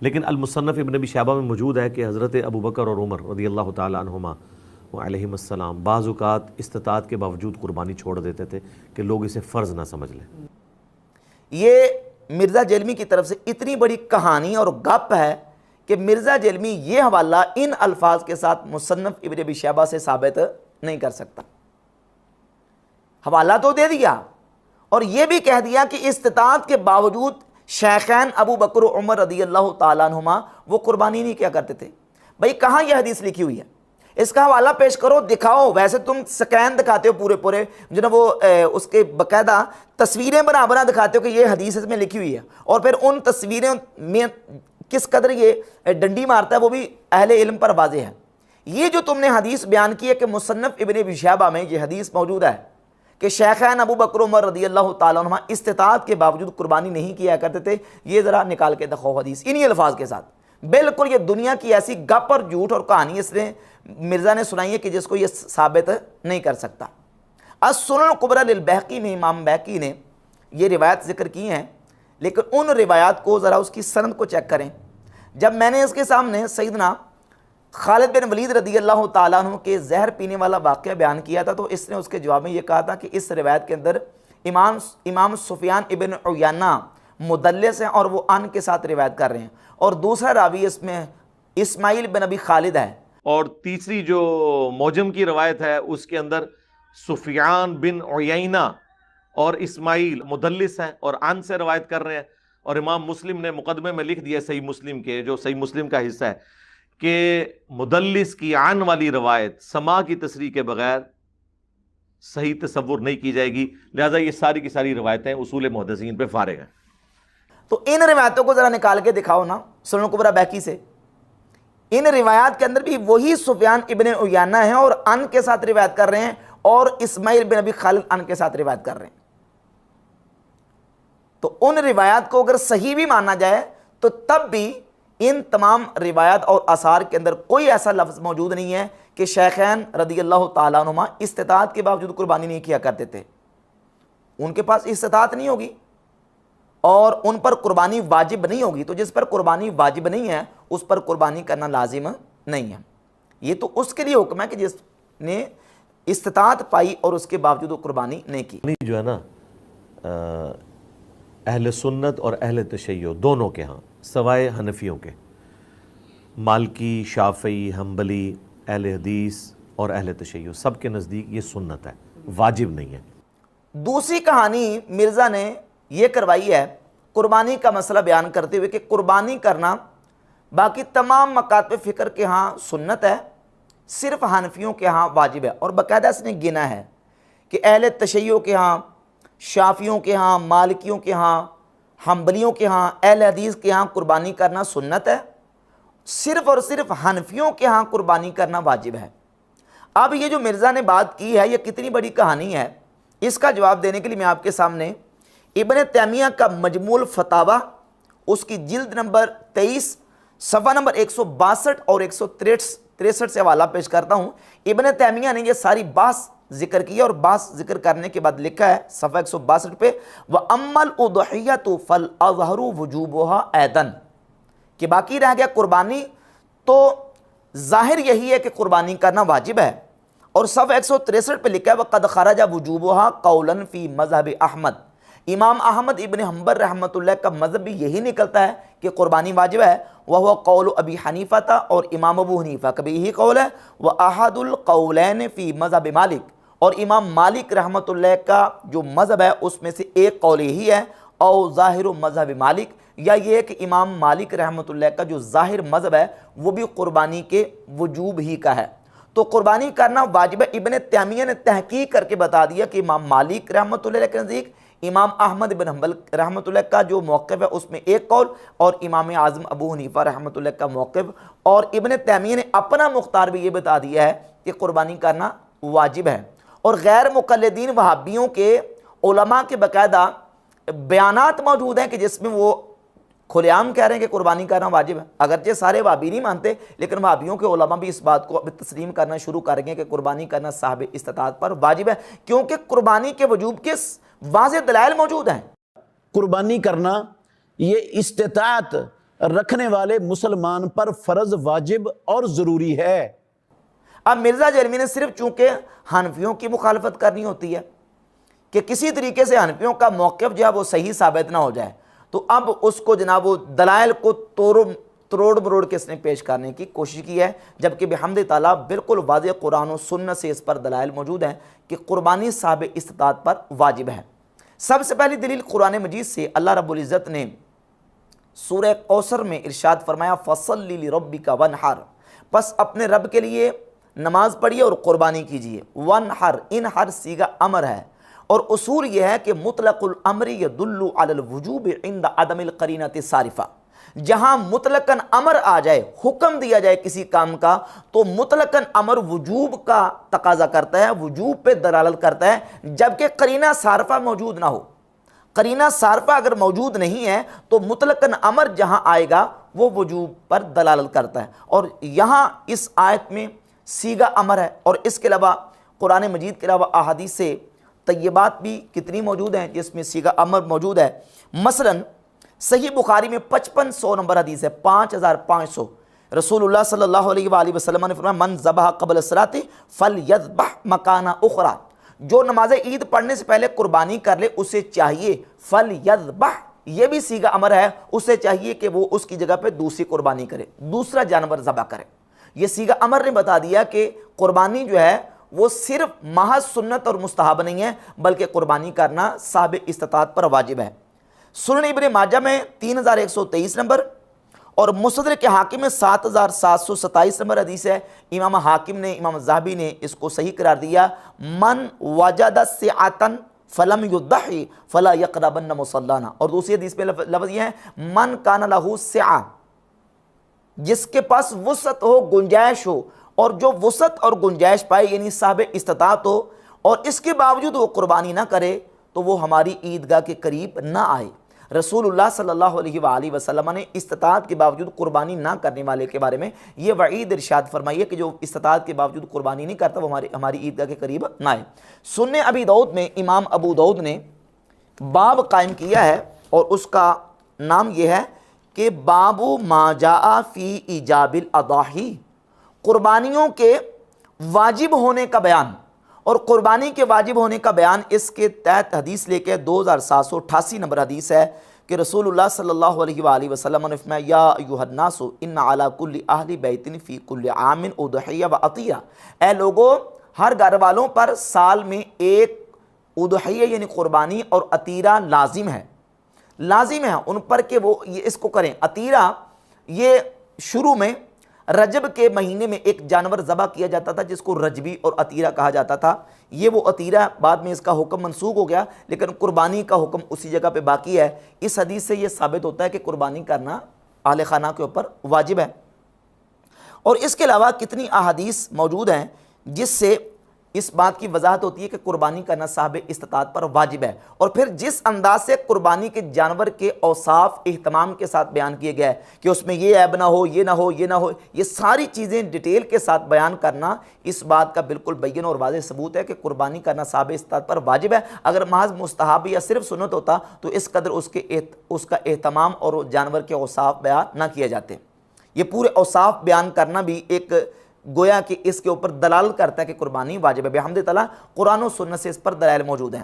لیکن المصنف ابن ابی شیبہ میں موجود ہے کہ حضرت ابو بکر اور عمر رضی اللہ تعالی عنہما علیہم السلام بعض اوقات استطاعت کے باوجود قربانی چھوڑ دیتے تھے کہ لوگ اسے فرض نہ سمجھ لیں۔ یہ مرزا جیلمی کی طرف سے اتنی بڑی کہانی اور گپ ہے کہ مرزا جیلمی یہ حوالہ ان الفاظ کے ساتھ مصنف ابن ابی شیبہ سے ثابت نہیں کر سکتا۔ حوالہ تو دے دیا اور یہ بھی کہہ دیا کہ استطاعت کے باوجود شیخین ابو بکر و عمر رضی اللہ تعالیٰ عنہما وہ قربانی نہیں کیا کرتے تھے۔ بھئی کہاں یہ حدیث لکھی ہوئی ہے؟ اس کا حوالہ پیش کرو، دکھاؤ۔ ویسے تم سکین دکھاتے ہو پورے جناب، وہ اس کے باقاعدہ تصویریں بنا دکھاتے ہو کہ یہ حدیث اس میں لکھی ہوئی ہے، اور پھر ان تصویریں میں کس قدر یہ ڈنڈی مارتا ہے وہ بھی اہل علم پر واضح ہے۔ یہ جو تم نے حدیث بیان کی ہے کہ مصنف ابن ابی شیبہ میں یہ حدیث موجود ہے کہ شیخین ابو بکر عمر رضی اللہ تعالیٰ عنہ استطاعت کے باوجود قربانی نہیں کیا کرتے تھے، یہ ذرا نکال کے دکھاؤ حدیث انہی الفاظ کے ساتھ۔ بالکل یہ دنیا کی ایسی گپ اور جھوٹ اور کہانی اس نے مرزا نے سنائی ہے کہ جس کو یہ ثابت نہیں کر سکتا۔ السنن الکبریٰ للبیہقی میں امام بیہقی نے یہ روایت ذکر کی ہیں، لیکن ان روایات کو ذرا اس کی سند کو چیک کریں۔ جب میں نے اس کے سامنے سیدنا خالد بن ولید رضی اللہ تعالیٰ عنہ کے زہر پینے والا واقعہ بیان کیا تھا، تو اس نے اس کے جواب میں یہ کہا تھا کہ اس روایت کے اندر امام سفیان ابن عیینہ مدلس ہیں اور وہ ان کے ساتھ روایت کر رہے ہیں، اور دوسرا راوی اس میں اسماعیل بن ابی خالد ہے، اور تیسری جو موجم کی روایت ہے اس کے اندر سفیان بن عیینہ اور اسماعیل مدلس ہیں اور ان سے روایت کر رہے ہیں۔ اور امام مسلم نے مقدمے میں لکھ دیا صحیح مسلم کے، جو صحیح مسلم کا حصہ ہے، کہ مدلس کی عن والی روایت سما کی تصریح کے بغیر صحیح تصور نہیں کی جائے گی، لہذا یہ ساری کی ساری روایتیں اصول محدثین پہ فارغ ہیں۔ تو ان روایتوں کو ذرا نکال کے دکھاؤ نا سنن کبریٰ بیہقی سے۔ ان روایات کے اندر بھی وہی سفیان ابن عیینہ ہیں اور ان کے ساتھ روایت کر رہے ہیں، اور اسماعیل بن ابی خالد ان کے ساتھ روایت کر رہے ہیں۔ تو ان روایات کو اگر صحیح بھی مانا جائے تو تب بھی ان تمام روایات اور آثار کے اندر کوئی ایسا لفظ موجود نہیں ہے کہ شیخین رضی اللہ تعالیٰ عنہما استطاعت کے باوجود قربانی نہیں کیا کرتے تھے۔ ان کے پاس استطاعت نہیں ہوگی اور ان پر قربانی واجب نہیں ہوگی، تو جس پر قربانی واجب نہیں ہے اس پر قربانی کرنا لازم نہیں ہے۔ یہ تو اس کے لیے حکم ہے کہ جس نے استطاعت پائی اور اس کے باوجود وہ قربانی نہیں کی۔ جو ہے نا اہل سنت اور اہل تشیع دونوں کے ہاں سوائے حنفیوں کے، مالکی، شافعی، حنبلی، اہل حدیث اور اہل تشیع سب کے نزدیک یہ سنت ہے، واجب نہیں ہے۔ دوسری کہانی مرزا نے یہ کروائی ہے قربانی کا مسئلہ بیان کرتے ہوئے کہ قربانی کرنا باقی تمام مکاتب فکر کے ہاں سنت ہے، صرف حنفیوں کے ہاں واجب ہے، اور باقاعدہ اس نے گنا ہے کہ اہل تشیع کے ہاں، شافیوں کے ہاں، مالکیوں کے ہاں، حنبلیوں کے ہاں، اہل حدیث کے ہاں قربانی کرنا سنت ہے، صرف اور صرف حنفیوں کے ہاں قربانی کرنا واجب ہے۔ اب یہ جو مرزا نے بات کی ہے یہ کتنی بڑی کہانی ہے، اس کا جواب دینے کے لیے میں آپ کے سامنے ابن تیمیہ کا مجموع الفتاوی اس کی جلد نمبر 23 صفحہ نمبر 162 اور 163 سے حوالہ پیش کرتا ہوں۔ ابن تیمیہ نے یہ ساری بحث ذکر کی اور بحث ذکر کرنے کے بعد لکھا ہے صفحہ 162 پہ وَأَمَّا الْأُضْحِيَّةُ فَالْأَظْهَرُ وُجُوبُهَا أَيْضًا، کہ باقی رہ گیا قربانی، تو ظاہر یہی ہے کہ قربانی کرنا واجب ہے، اور صفحہ 163 پہ لکھا ہے وَقَدْ خَرَجَ وُجُوبُهَا قَوْلًا فِي مذہب احمد، امام احمد ابن حنبل رحمۃ اللہ کا مذہب بھی یہی نکلتا ہے کہ قربانی واجب ہے، وَهُوَ قَوْلُ ابی حنیفہ، اور امام ابو حنیفہ کا بھی یہی قول ہے، وَأَحَدُ الْقَوْلَيْنِ فِي مذہب مالک، اور امام مالک رحمۃ اللہ کا جو مذہب ہے اس میں سے ایک قول یہی ہے، او ظاہر مذہب مالک، یا یہ کہ امام مالک رحمۃ اللہ کا جو ظاہر مذہب ہے وہ بھی قربانی کے وجوب ہی کا ہے۔ تو قربانی کرنا واجب ہے۔ ابن تیمیہ نے تحقیق کر کے بتا دیا کہ امام مالک رحمۃ اللہ کے نزدیک، امام احمد بن حنبل رحمۃ اللہ کا جو موقف ہے اس میں ایک قول، اور امام اعظم ابو حنیفہ رحمۃ اللہ کا موقف، اور ابن تیمیہ نے اپنا مختار بھی یہ بتا دیا ہے کہ قربانی کرنا واجب ہے۔ اور غیر مقلدین وہابیوں کے علماء کے باقاعدہ بیانات موجود ہیں کہ جس میں وہ کھلے عام کہہ رہے ہیں کہ قربانی کرنا واجب ہے، اگرچہ سارے وہابی نہیں مانتے، لیکن وہابیوں کے علماء بھی اس بات کو اب تسلیم کرنا شروع کر گئے کہ قربانی کرنا صاحب استطاعت پر واجب ہے، کیونکہ قربانی کے وجوب کے واضح دلائل موجود ہیں۔ قربانی کرنا یہ استطاعت رکھنے والے مسلمان پر فرض، واجب اور ضروری ہے۔ اب مرزا جرمی نے صرف چونکہ حنفیوں کی مخالفت کرنی ہوتی ہے کہ کسی طریقے سے حنفیوں کا موقف جو ہے وہ صحیح ثابت نہ ہو جائے، تو اب اس کو جناب وہ دلائل کو تروڑ مروڑ کے اس نے پیش کرنے کی کوشش کی ہے، جبکہ بحمد تعالیٰ بالکل واضح قرآن و سنت سے اس پر دلائل موجود ہیں کہ قربانی صاحب استطاعت پر واجب ہے۔ سب سے پہلی دلیل قرآن مجید سے اللہ رب العزت نے سورہ کوثر میں ارشاد فرمایا فَصَلِّ لِرَبِّكَ وَانْحَرْ، پس اپنے رب کے لیے نماز پڑھیے اور قربانی کیجیے۔ وَانْحَرْ، انحر صیغہ امر ہے، اور اصول یہ ہے کہ مطلق الامر يدل على الوجوب عند عدم القرینۃ الصارفہ، جہاں مطلقاً امر آ جائے، حکم دیا جائے کسی کام کا، تو مطلقاً امر وجوب کا تقاضا کرتا ہے، وجوب پہ دلالت کرتا ہے، جبکہ قرینہ صارفہ موجود نہ ہو۔ قرینہ صارفہ اگر موجود نہیں ہے تو مطلقاً امر جہاں آئے گا وہ وجوب پر دلالت کرتا ہے، اور یہاں اس آیت میں صیغہ امر ہے، اور اس کے علاوہ قرآن مجید کے علاوہ احادیث طیبات بھی کتنی موجود ہیں جس میں صیغہ امر موجود ہے۔ مثلاً صحیح بخاری میں 5500 نمبر حدیث ہے، 5500، رسول اللہ صلی اللہ علیہ وآلہ وسلم نے فرمایا من ذبح قبل الصلاۃ فلیذبح مکانہ اخری، جو نماز عید پڑھنے سے پہلے قربانی کر لے اسے چاہیے، فلیذبح، یہ بھی صیغہ امر ہے، اسے چاہیے کہ وہ اس کی جگہ پہ دوسری قربانی کرے، دوسرا جانور ذبح کرے۔ یہ صیغہ امر نے بتا دیا کہ قربانی جو ہے وہ صرف محض سنت اور مستحب نہیں ہے، بلکہ قربانی کرنا صاحب استطاعت پر واجب ہے۔ سنن ابن ماجہ میں 3123 نمبر اور مستدرک حاکم میں 7727 نمبر حدیث ہے۔ امام حاکم نے، امام ذہبی نے اس کو صحیح قرار دیا، من وجد سعۃ فلم یضحی فلا یقربن مصلانا، اور دوسری حدیث میں لفظ یہ ہے من کان لہ سعہ، جس کے پاس وسعت ہو، گنجائش ہو، اور جو وسعت اور گنجائش پائے یعنی صاحب استطاعت ہو، اور اس کے باوجود وہ قربانی نہ کرے تو وہ ہماری عیدگاہ کے قریب نہ آئے۔ رسول اللہ صلی اللہ علیہ وآلہ وسلم نے استطاعت کے باوجود قربانی نہ کرنے والے کے بارے میں یہ وعید ارشاد فرمائی ہے کہ جو استطاعت کے باوجود قربانی نہیں کرتا وہ ہماری عیدگاہ کے قریب نہ آئے۔ سنن ابی داؤد میں امام ابو داؤد نے باب قائم کیا ہے، اور اس کا نام یہ ہے کہ باب ما جاء فی ایجاب الاضاحی، قربانیوں کے واجب ہونے کا بیان، اور قربانی کے واجب ہونے کا بیان اس کے تحت حدیث لے کے 2788 نمبر حدیث ہے کہ رسول اللہ صلی اللہ علیہ وآلہ وسلم نے فرمایا یا ایھا الناس ان علی کل اہل بیت فی کل عام اضحیہ و عطیہ، اے لوگو ہر گھر والوں پر سال میں ایک اضحیہ یعنی قربانی اور عطیرہ لازم ہے، لازم ہے ان پر کہ وہ یہ اس کو کریں۔ عطیرہ یہ شروع میں رجب کے مہینے میں ایک جانور ذبح کیا جاتا تھا جس کو رجبی اور عطیرہ کہا جاتا تھا، یہ وہ عطیرہ بعد میں اس کا حکم منسوخ ہو گیا، لیکن قربانی کا حکم اسی جگہ پہ باقی ہے۔ اس حدیث سے یہ ثابت ہوتا ہے کہ قربانی کرنا اہل خانہ کے اوپر واجب ہے۔ اور اس کے علاوہ کتنی احادیث موجود ہیں جس سے اس بات کی وضاحت ہوتی ہے کہ قربانی کرنا صاحب استطاعت پر واجب ہے، اور پھر جس انداز سے قربانی کے جانور کے اوصاف اہتمام کے ساتھ بیان کیے گئے کہ اس میں یہ عیب نہ ہو، یہ نہ ہو، یہ نہ ہو، یہ ساری چیزیں ڈیٹیل کے ساتھ بیان کرنا اس بات کا بالکل بین اور واضح ثبوت ہے کہ قربانی کرنا صاحب استطاعت پر واجب ہے۔ اگر محض مستحب یا صرف سنت ہوتا تو اس قدر اس کا اہتمام اور جانور کے اوصاف بیان نہ کیے جاتے۔ یہ پورے اوصاف بیان کرنا بھی ایک گویا کہ اس کے اوپر دلالت کرتا ہے کہ قربانی واجب ہے۔ بحمد تعالیٰ قرآن و سنت سے اس پر دلائل موجود ہیں۔